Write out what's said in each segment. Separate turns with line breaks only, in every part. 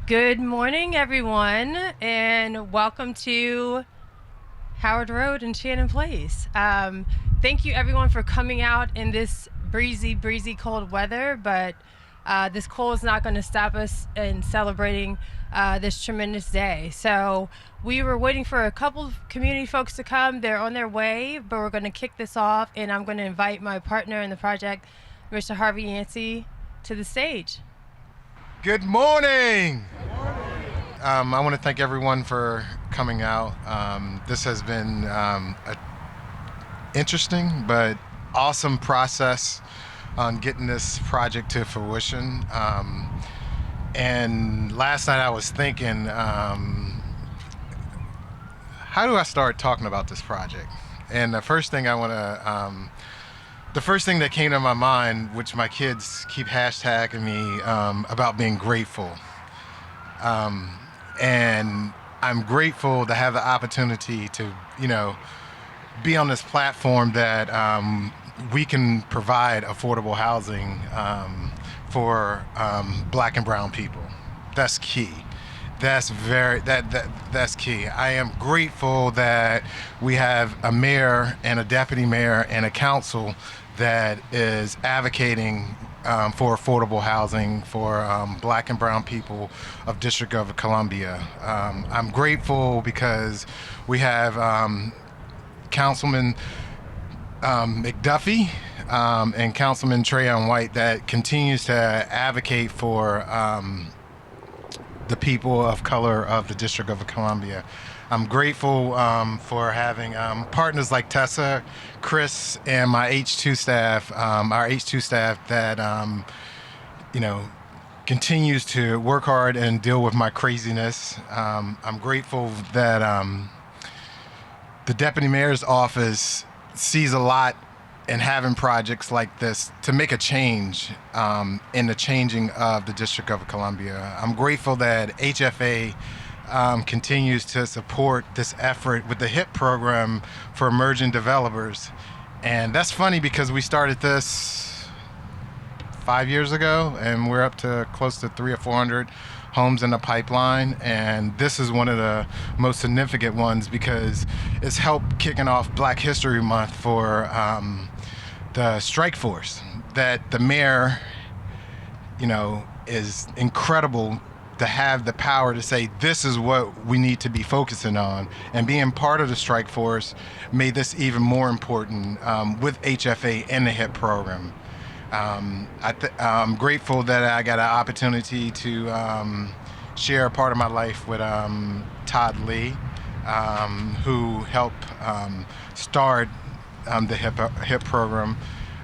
Good morning, everyone, and welcome to Howard Road and Shannon Place. Thank you, everyone, for coming out in this breezy, cold weather, but this cold is not going to stop us in celebrating this tremendous day. So we were waiting for a couple of community folks to come. They're on their way, but we're going to kick this off, and I'm going to invite my partner in the project, Mr. Harvey Yancey, to the stage.
Good morning. I want to thank everyone for coming out. This has been an interesting but awesome process on getting this project to fruition. And last night I was thinking, how do I start talking about this project? And the first thing that came to my mind, which my kids keep hashtagging me about being grateful. And I'm grateful to have the opportunity to, be on this platform that we can provide affordable housing for Black and brown people. That's key. That's key. I am grateful that we have a mayor and a deputy mayor and a council that is advocating for affordable housing for Black and brown people of District of Columbia. I'm grateful because we have Councilman McDuffie and Councilman Trayon White that continues to advocate for the people of color of the District of Columbia. I'm grateful for having partners like Tessa, Chris, and my H2 staff, our H2 staff that, continues to work hard and deal with my craziness. I'm grateful that the Deputy Mayor's office sees a lot in having projects like this to make a change in the changing of the District of Columbia. I'm grateful that HFA continues to support this effort with the HIP program for emerging developers. And that's funny because we started this 5 years ago and we're up to close to 300 or 400 homes in the pipeline. And this is one of the most significant ones because it's helped kicking off Black History Month for the strike force that the mayor, is incredible to have the power to say this is what we need to be focusing on, and being part of the strike force made this even more important with HFA and the HIP program. I'm grateful that I got an opportunity to share a part of my life with Todd Lee, who helped start the HIP program.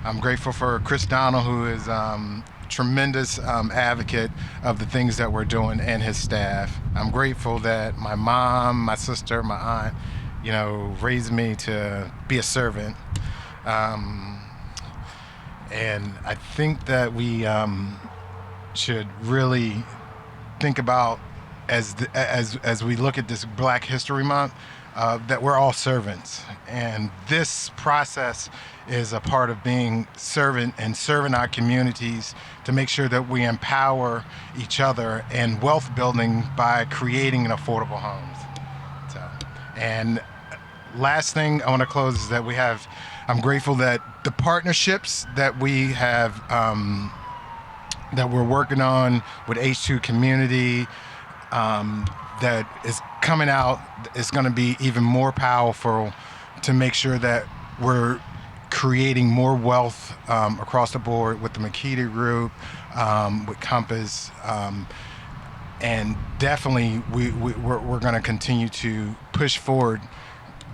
I'm grateful for Chris Donald, who is tremendous advocate of the things that we're doing, and his staff. I'm grateful that my mom, my sister, my aunt, raised me to be a servant. And I think that we should really think about as we look at this Black History Month, that we're all servants, and this process is a part of being servant and serving our communities to make sure that we empower each other and wealth building by creating affordable homes. And last thing I want to close is that I'm grateful that the partnerships that we have, that we're working on with H2 Community, that is coming out, is going to be even more powerful to make sure that we're creating more wealth across the board with the Makita Group, with Compass, and definitely we're going to continue to push forward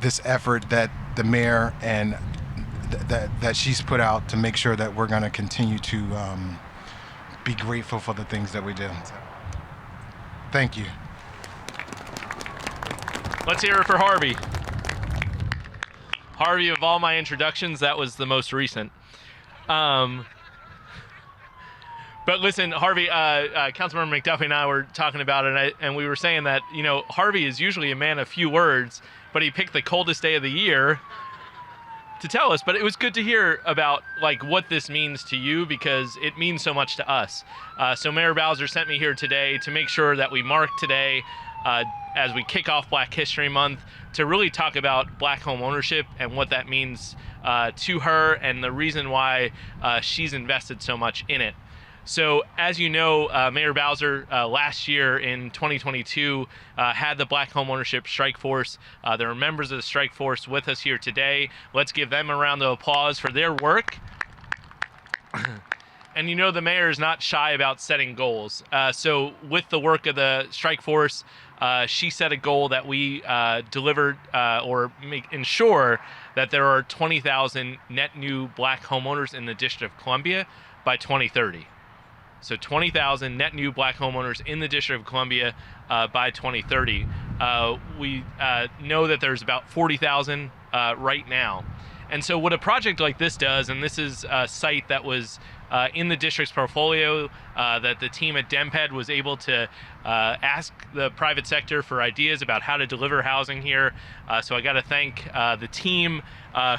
this effort that the mayor and that she's put out to make sure that we're going to continue to be grateful for the things that we do. So, thank you.
Let's hear it for Harvey. Harvey, of all my introductions, that was the most recent. But listen, Harvey, Councilmember McDuffie and I were talking about it, and we were saying that, Harvey is usually a man of few words, but he picked the coldest day of the year to tell us, but it was good to hear about like what this means to you, because it means so much to us. So Mayor Bowser sent me here today to make sure that we mark today as we kick off Black History Month, to really talk about Black home ownership and what that means to her, and the reason why she's invested so much in it. So as you know, Mayor Bowser last year in 2022 had the Black Homeownership Strike Force. There are members of the Strike Force with us here today. Let's give them a round of applause for their work. And you know the mayor is not shy about setting goals. So with the work of the Strike Force, she set a goal that we delivered or ensure that there are 20,000 net new Black homeowners in the District of Columbia by 2030. So 20,000 net new Black homeowners in the District of Columbia by 2030. We know that there's about 40,000 right now. And so what a project like this does, and this is a site that was in the district's portfolio that the team at DMPED was able to ask the private sector for ideas about how to deliver housing here. So I got to thank the team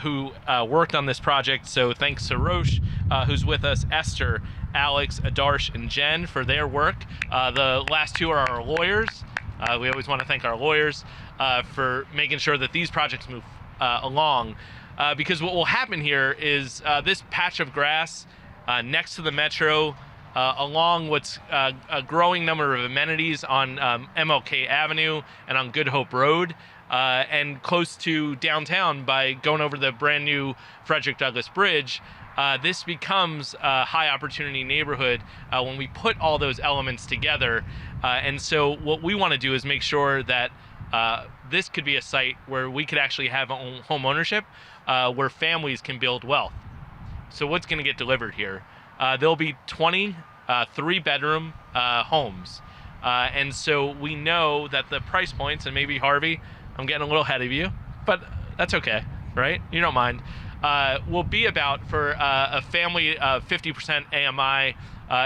who worked on this project. So thanks to Roche, who's with us, Esther, Alex, Adarsh, and Jen for their work. The last two are our lawyers. We always want to thank our lawyers for making sure that these projects move along. Because what will happen here is this patch of grass next to the metro, along what's a growing number of amenities on MLK Avenue and on Good Hope Road, and close to downtown by going over the brand new Frederick Douglass Bridge. This becomes a high opportunity neighborhood when we put all those elements together. And so what we want to do is make sure that this could be a site where we could actually have home ownership, where families can build wealth. So what's going to get delivered here? There'll be 20 three-bedroom homes. And so we know that the price points, and maybe Harvey, I'm getting a little ahead of you, but that's okay, right? You don't mind. Will be about, for a family of 50% AMI,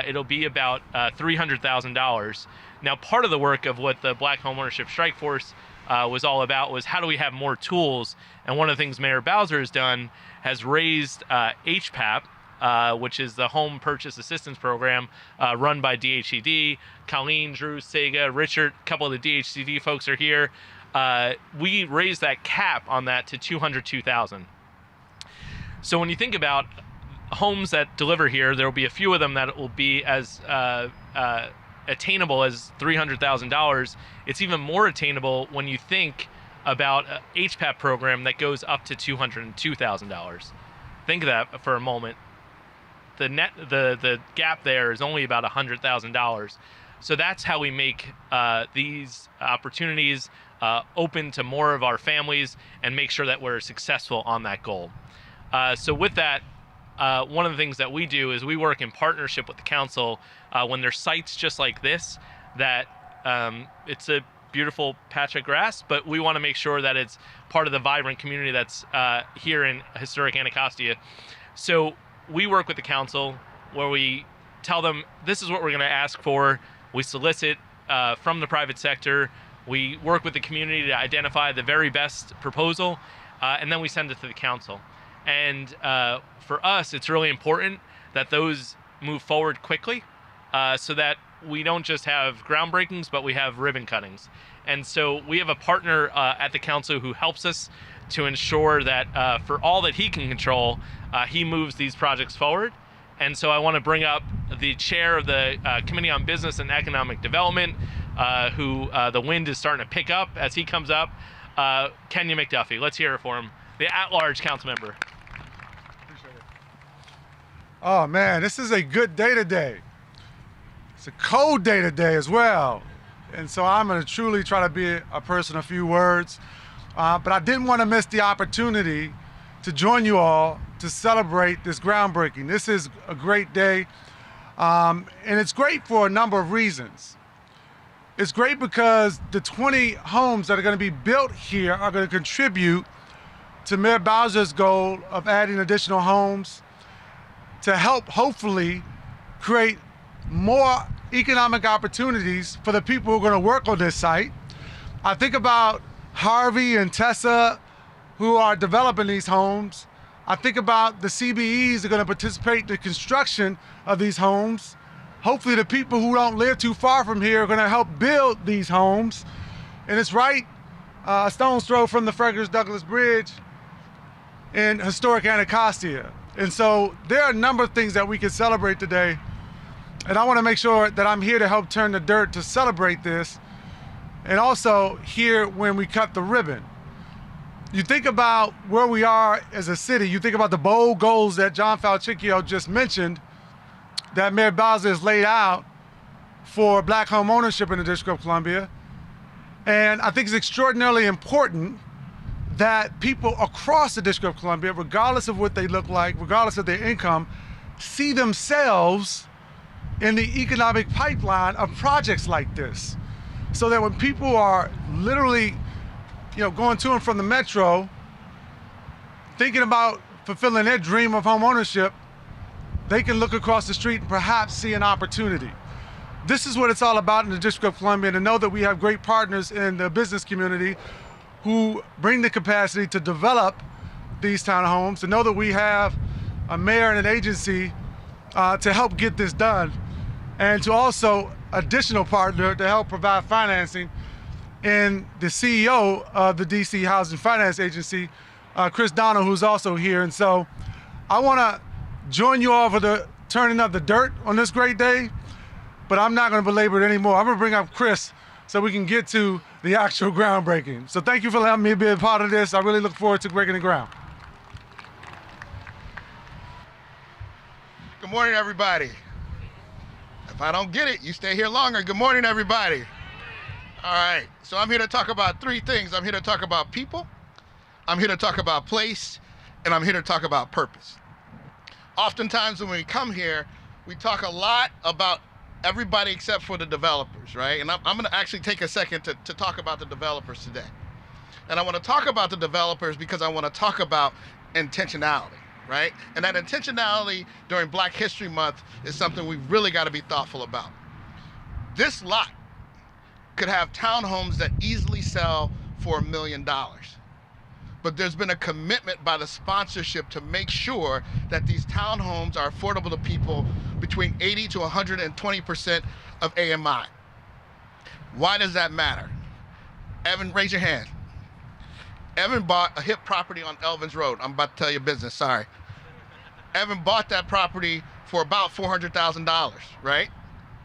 it'll be about $300,000. Now, part of the work of what the Black Homeownership Strike Force was all about was how do we have more tools? And one of the things Mayor Bowser has done has raised HPAP, which is the Home Purchase Assistance Program run by DHCD. Colleen, Drew, Sega, Richard, a couple of the DHCD folks are here. We raised that cap on that to $202,000. So when you think about homes that deliver here, there will be a few of them that will be as attainable as $300,000. It's even more attainable when you think about a HPAP program that goes up to $202,000. Think of that for a moment. The gap there is only about $100,000. So that's how we make these opportunities open to more of our families and make sure that we're successful on that goal. So with that, one of the things that we do is we work in partnership with the council when there's sites just like this, that it's a beautiful patch of grass, but we want to make sure that it's part of the vibrant community that's here in historic Anacostia. So we work with the council where we tell them this is what we're going to ask for. We solicit from the private sector. We work with the community to identify the very best proposal, and then we send it to the council. And for us, it's really important that those move forward quickly so that we don't just have groundbreakings, but we have ribbon cuttings. And so we have a partner at the council who helps us to ensure that for all that he can control, he moves these projects forward. And so I want to bring up the chair of the Committee on Business and Economic Development, who the wind is starting to pick up as he comes up, Kenya McDuffie. Let's hear it for him, the at-large council member.
Oh man, this is a good day today. It's a cold day today as well. And so I'm gonna truly try to be a person of few words. But I didn't want to miss the opportunity to join you all to celebrate this groundbreaking. This is a great day. And it's great for a number of reasons. It's great because the 20 homes that are gonna be built here are gonna contribute to Mayor Bowser's goal of adding additional homes to help hopefully create more economic opportunities for the people who are going to work on this site. I think about Harvey and Tessa, who are developing these homes. I think about the CBEs that are going to participate in the construction of these homes. Hopefully the people who don't live too far from here are going to help build these homes. And it's right a stone's throw from the Frederick Douglass Bridge in historic Anacostia. And so there are a number of things that we can celebrate today. And I want to make sure that I'm here to help turn the dirt to celebrate this, and also here when we cut the ribbon. You think about where we are as a city, you think about the bold goals that John Falchicchio just mentioned, that Mayor Bowser has laid out for Black home ownership in the District of Columbia. And I think it's extraordinarily important that people across the District of Columbia, regardless of what they look like, regardless of their income, see themselves in the economic pipeline of projects like this. So that when people are literally, going to and from the metro, thinking about fulfilling their dream of home ownership, they can look across the street and perhaps see an opportunity. This is what it's all about in the District of Columbia, to know that we have great partners in the business community who bring the capacity to develop these townhomes, to know that we have a mayor and an agency to help get this done, and to also additional partner to help provide financing in the CEO of the DC Housing Finance Agency, Chris Donald, who's also here. And so I want to join you all for the turning of the dirt on this great day, but I'm not going to belabor it anymore. I'm going to bring up Chris so we can get to the actual groundbreaking. So thank you for letting me be a part of this. I really look forward to breaking the ground.
Good morning, everybody. If I don't get it, you stay here longer. Good morning, everybody. All right, so I'm here to talk about three things. I'm here to talk about people, I'm here to talk about place, and I'm here to talk about purpose. Oftentimes when we come here, we talk a lot about everybody except for the developers, right? And I'm gonna actually take a second to talk about the developers today. And I wanna talk about the developers because I wanna talk about intentionality, right? And that intentionality during Black History Month is something we've really gotta be thoughtful about. This lot could have townhomes that easily sell for $1 million. But there's been a commitment by the sponsorship to make sure that these townhomes are affordable to people between 80 to 120% of AMI. Why does that matter? Evan, raise your hand. Evan bought a hip property on Elvins Road. I'm about to tell you business, sorry. Evan bought that property for about $400,000, right?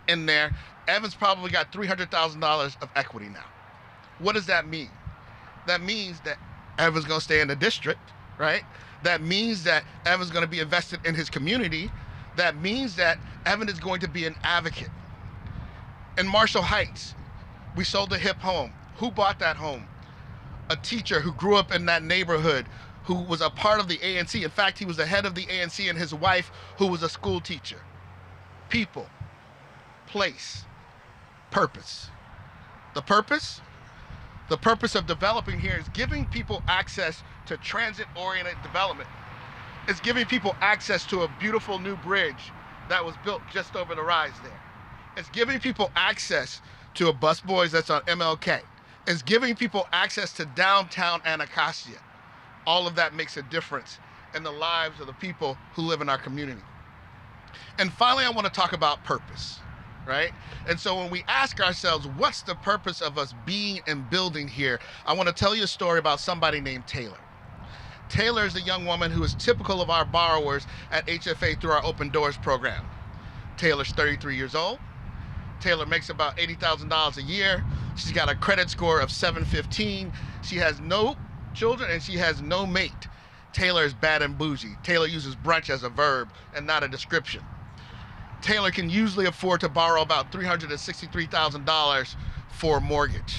In there. Evan's probably got $300,000 of equity now. What does that mean? That means that Evan's gonna stay in the district, right? That means that Evan's gonna be invested in his community. That means that Evan is going to be an advocate. In Marshall Heights, we sold a hip home. Who bought that home? A teacher who grew up in that neighborhood, who was a part of the ANC. In fact, he was the head of the ANC, and his wife, who was a school teacher. People, place, purpose. The purpose? The purpose of developing here is giving people access to transit-oriented development. It's giving people access to a beautiful new bridge that was built just over the rise there. It's giving people access to a busboys that's on MLK. It's giving people access to downtown Anacostia. All of that makes a difference in the lives of the people who live in our community. And finally, I want to talk about purpose, right? And so when we ask ourselves, what's the purpose of us being and building here? I want to tell you a story about somebody named Taylor. Taylor is a young woman who is typical of our borrowers at HFA through our Open Doors program. Taylor's 33 years old. Taylor makes about $80,000 a year. She's got a credit score of 715. She has no children and she has no mate. Taylor is bad and bougie. Taylor uses brunch as a verb and not a description. Taylor can usually afford to borrow about $363,000 for a mortgage,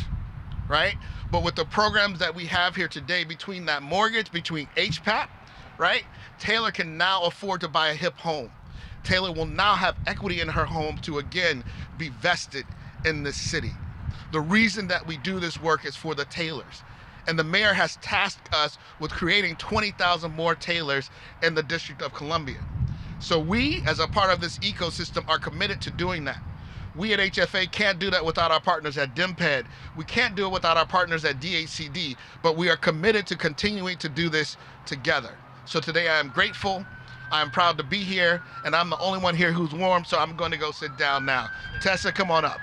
right? But with the programs that we have here today, between that mortgage, between HPAP, right? Taylor can now afford to buy a hip home. Taylor will now have equity in her home to again be vested in this city. The reason that we do this work is for the Taylors. And the mayor has tasked us with creating 20,000 more Taylors in the District of Columbia. So we, as a part of this ecosystem, are committed to doing that. We at HFA can't do that without our partners at DMPED. We can't do it without our partners at DHCD, but we are committed to continuing to do this together. So today I am grateful. I'm proud to be here, and I'm the only one here who's warm, so I'm going to go sit down now. Tessa, come on up.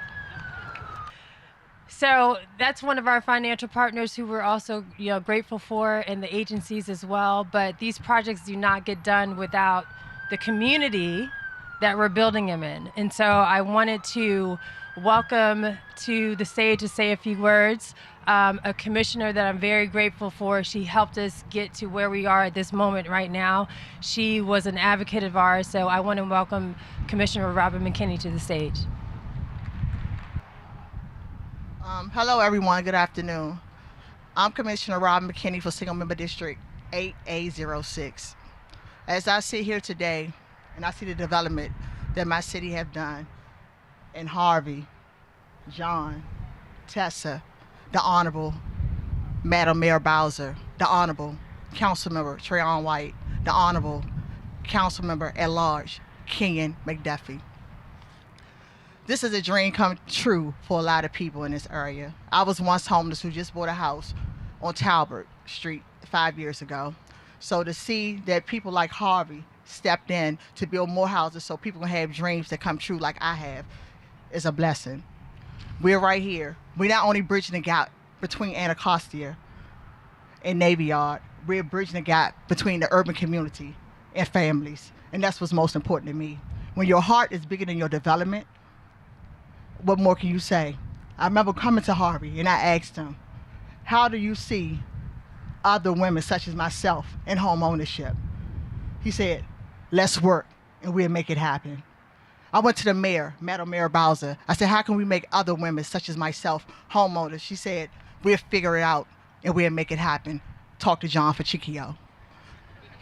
So that's one of our financial partners who we're also, grateful for, and the agencies as well. But these projects do not get done without the community that we're building them in. And so I wanted to welcome to the stage to say a few words a commissioner that I'm very grateful for. She helped us get to where we are at this moment right now. She was an advocate of ours, so I want to welcome Commissioner Robin McKinney to the stage.
Hello, everyone. Good afternoon. I'm Commissioner Robin McKinney for Single Member District 8A06. As I sit here today and I see the development that my city have done, and Harvey, John, Tessa, the Honorable Madam Mayor Bowser, the Honorable Councilmember Trayon White, the Honorable Councilmember at Large Kenyon McDuffie. This is a dream come true for a lot of people in this area. I was once homeless who just bought a house on Talbot Street 5 years ago. So to see that people like Harvey stepped in to build more houses so people can have dreams that come true like I have is a blessing. We're right here. We're not only bridging the gap between Anacostia and Navy Yard, we're bridging the gap between the urban community and families. And that's what's most important to me. When your heart is bigger than your development, what more can you say? I remember coming to Harvey and I asked him, how do you see other women such as myself in home ownership? He said, let's work and we'll make it happen. I went to the mayor, Madam Mayor Bowser. I said, how can we make other women such as myself homeowners? She said, we'll figure it out and we'll make it happen. Talk to John Fachicchio.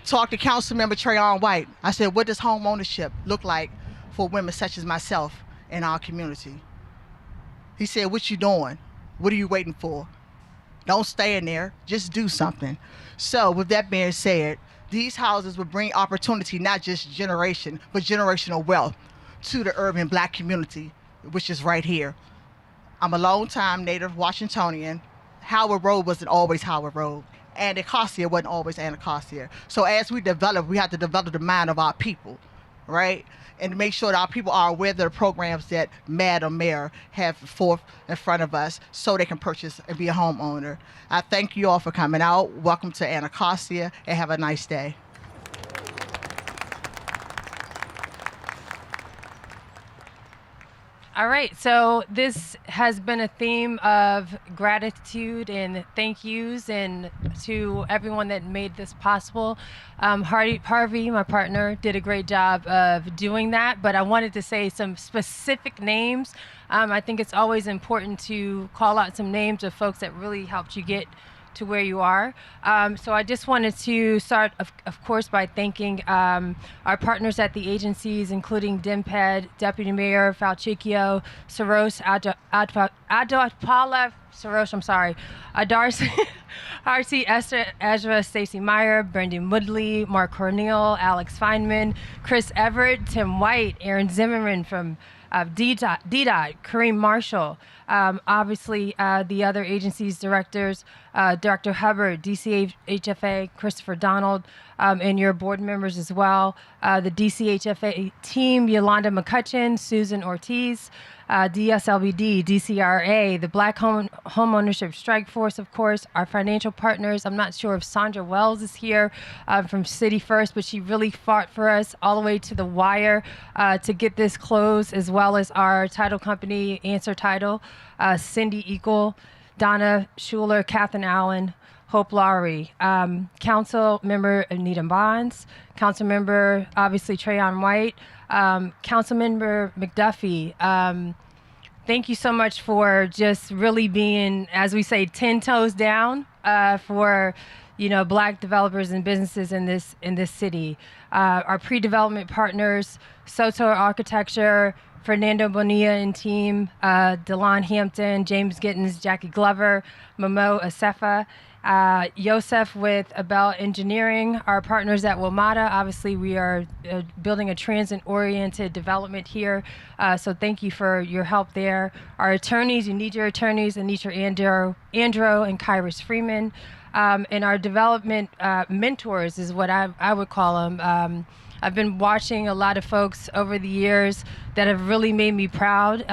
Talk to Councilmember Trayon White. I said, what does home ownership look like for women such as myself in our community? He said, what you doing? What are you waiting for? Don't stay in there, just do something. So with that being said, these houses will bring opportunity, not just generation, but generational wealth to the urban Black community, which is right here. I'm a long-time native Washingtonian. Howard Road wasn't always Howard Road. Anacostia wasn't always Anacostia. So as we develop, we have to develop the mind of our people, right? And make sure that our people are aware of the programs that Madam Mayor have forth in front of us so they can purchase and be a homeowner. I thank you all for coming out. Welcome to Anacostia and have a nice day.
All right, so this has been a theme of gratitude and thank yous and to everyone that made this possible. Harvey, my partner, did a great job of doing that, but I wanted to say some specific names. I think it's always important to call out some names of folks that really helped you get to where you are. So I just wanted to start, of course, by thanking our partners at the agencies, including DMPED, Deputy Mayor Fachicchio, Saros, Adopala, Saros, I'm sorry, Adarcy, RT Esther, Ezra, Stacey Meyer, Brendan Woodley, Mark Cornell, Alex Feynman, Chris Everett, Tim White, Aaron Zimmerman from DDOT, Kareem Marshall, obviously the other agencies directors, Director Hubbard, DCHFA, Christopher Donald, and your board members as well, the DCHFA team, Yolanda McCutcheon, Susan Ortiz, DSLBD, DCRA, the Black Home Ownership Strike Force, of course, our financial partners. I'm not sure if Sandra Wells is here from City First, but she really fought for us all the way to the wire to get this closed, as well as our title company, Answer Title, Cindy Eagle, Donna Schuler, Catherine Allen, Hope Lowry, Council Member Anita Bonds, Council Member, obviously, Trayon White, Council Member McDuffie. Thank you so much for just really being, as we say, 10 toes down for, Black developers and businesses in this city. Our pre-development partners, Soto Architecture, Fernando Bonilla and team, Delon Hampton, James Gittins, Jackie Glover, Momo Asefa, Yosef with Abel Engineering, our partners at WMATA. Obviously, we are building a transit-oriented development here, so thank you for your help there. Our attorneys, you need your attorneys, Anitra Andro and Kyrus Freeman. and our development mentors is what I would call them. I've been watching a lot of folks over the years that have really made me proud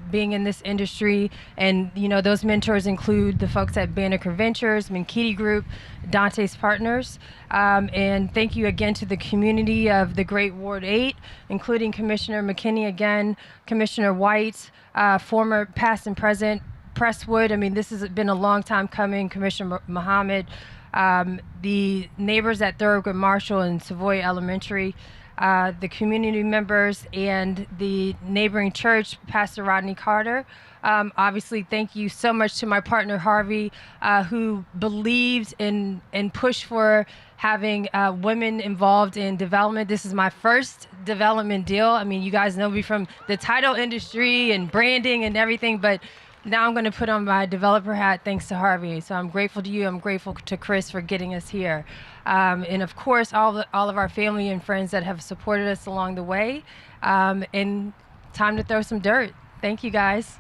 being in this industry. And, you know, those mentors include the folks at Banneker Ventures, Minkiti Group, Dante's Partners. And thank you again to the community of the Great Ward 8, including Commissioner McKinney again, Commissioner White, former past and present, Presswood. I mean, this has been a long time coming, Commissioner Muhammad. The neighbors at Thurgood Marshall and Savoy Elementary, the community members, and the neighboring church, Pastor Rodney Carter. Obviously, thank you so much to my partner, Harvey, who believed in and pushed for having women involved in development. This is my first development deal. I mean, you guys know me from the title industry and branding and everything, but now I'm going to put on my developer hat thanks to Harvey. So I'm grateful to you. I'm grateful to Chris for getting us here. And of course, all of our family and friends that have supported us along the way. And time to throw some dirt. Thank you, guys.